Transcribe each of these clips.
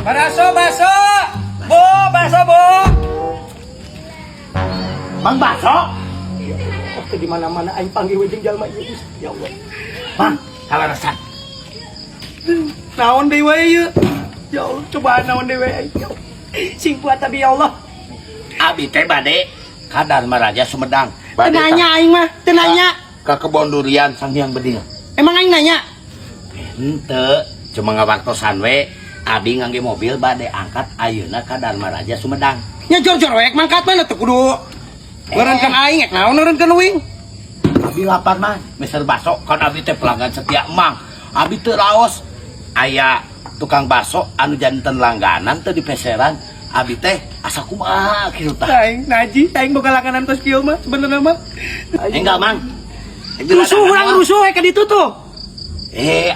Baso. Bu, baso, Bu. Mang Baso. Oke, di mana-mana aing panggil we jeung jalma ieu. Ya Allah. Mang, kalarasan. Naon deui we ieu? Ya Allah, cobaan naon deui we aing. Sing kuat tadi ya Allah. Abi teh bade ka Dharma Raja Sumedang. Tenanya aing mah, tenanya. Ke kebon durian Sang Hyang Bedil. Emang aing nanya? Henteu, cuma ngawartosan we. Abi ngangge mobil bade angkat ayeuna ka Dharma Raja Sumedang. Nya jor-jor we mangkat mana teu kudu. Eureunkeun aing ek naon eureunkeun leuwing? Abi lapar mah, Mister Baso, kan abi teh pelanggan setia Mang. Abi teu raos aya tukang baso anu janten langganan teu di peseran. Abi teh asa kumaha kieu tah. Aing naji, aing boga langganan tos kieu mah sebenarnya mah. Enggak, Mang. Rusuh urang rusuh ka ditu tuh.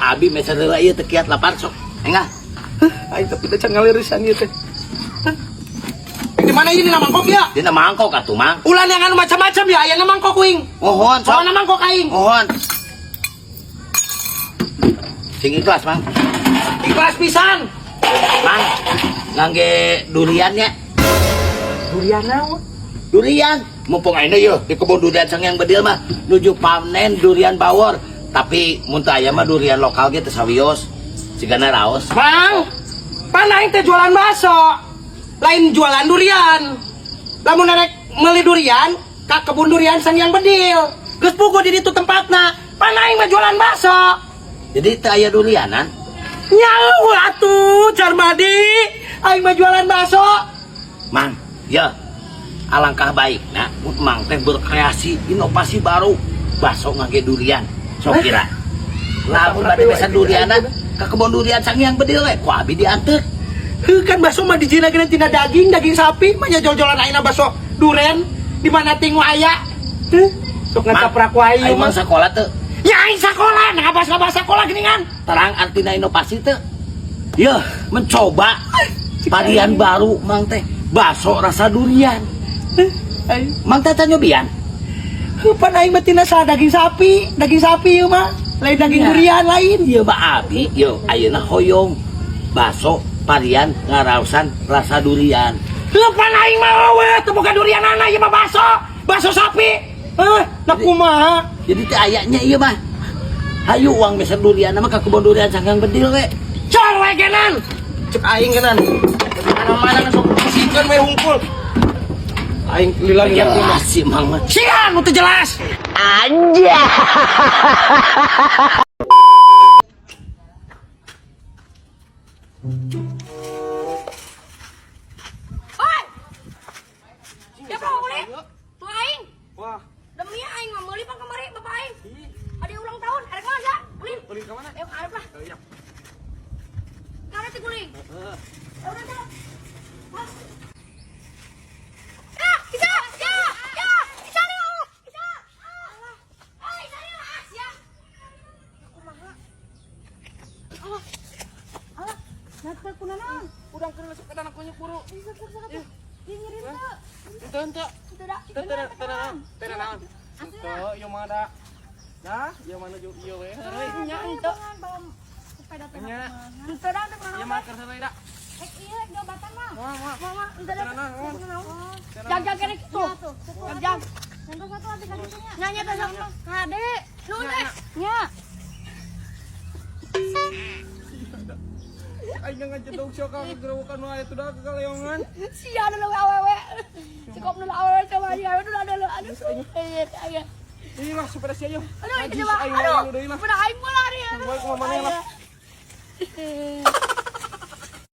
Abi meser heula ieu teu kiat lapar sok. Enggak. Aing tapi teh can ngalirisan ieu teh. Di mana ieu dina mangkok ya? Dina mangkok atuh, Mang. Ulah yang anu macam-macam ya, aya na mangkok wing. Mohon, sok. Soalna mangkok aing. Mohon. Sing ikhlas, Mang. Ikhlas pisan. Mang, ngangge durian ya. Durian naon? Durian. Mumpung ayeuna yeuh di kebun durian Sang Hyang Bedil mah nuju panen durian bawor. Tapi mun teu aya mah durian lokal ge teu sawios. Sigana raos. Mang, pan aing teh jualan bakso. Lain jualan durian. Lamun arek meuli durian ka kebun durian Sang Hyang Bedil. Geus puguh di ditu tempatna. Pan aing mah jualan bakso. Jadi teu aya durianan. Nyawa atuh, Jarmadi. Aing mah jualan bakso. Mang, ya. Alangkah baikna mun Mang teh berkreasi inovasi baru bakso ngangge durian. Sok kira. Lamun bade pesan durianan ka kebun durian Sang Hyang Bedil we, ku abi dianteur. Heuh kan bakso mah dijinakeun tina daging sapi mah nya jol-jolan ayeuna bakso duren di mana tinggu aya. Heuh, sok ngacaprak wae Aing mah. mah sakola teu. Ya aing sakola, ngabas-ngabas sakola geuningan. Terang artina inovasi teu. Yeuh, mencoba varian baru Mang teh, bakso rasa durian. Aing Mang teh nyobian. pan aing mah tina sa daging sapi ieu mah. Lain daging Ya. durian lain. Ieu mah abi, yeuh ayeuna hoyong. Bakso varian ngaraosan rasa durian. Heuh pan aing mah we teu boga durianana ieu mah bakso. Bakso sapi. Heh, nah kumaha? Jadi teh ayanya ieu mah. Hayu uang meser durian mah ka kebun durian Sang Hyang Bedil we. Col we genan. Cek aing genan. Di mana-mana kan sok singkeun we hungkul. Aing lilang Ya ya. si Mang mah. Sian nu teu jelas. Anja. Oi! Siapa mau beli? Tuh aing. Wah, Demi aing mah meuli pang kamari bapak aing. Ada ulang tahun, ada kemana ya? Beli. beli ka mana? Ayo arep lah. Iya. Karena ti guling. Ya udah dah. Hah? Ya, bisa. Ya. Bisa lu. Bisa. Allah. Ai, saya lah ya. Kumaha? Allah. Allah. Nata kunana. Udang keur masuk ke tanah kunyuk buru. Bisa bisa. Dingirin tuh. Ente. Itu dah. Tenang. Ente, ieu mah da. Nah, ieu mah nuju ieu we. Nya ente. Sepeda teh. Nya. Ente dah teh Ieu mah keur heureuy da. iya jabatan mah. Mama, Ente dah. tenang. Jag kene kitu. Jag. Yang satu hati ka ditu nya. Nya teh sok kade. Nu teh. Nya. Aing ngajedog syok ka gerowokan wae teh da kaleongan. Sia dulu awewe. Cukup dulu awewe coba dia dulu dulu. Aduh. Ayo. Ini lah sepeda sia yo. Aduh, Najis ini mah. aing Aduh. deui lah. Udah aing mulai. Baik ke mamanya lah.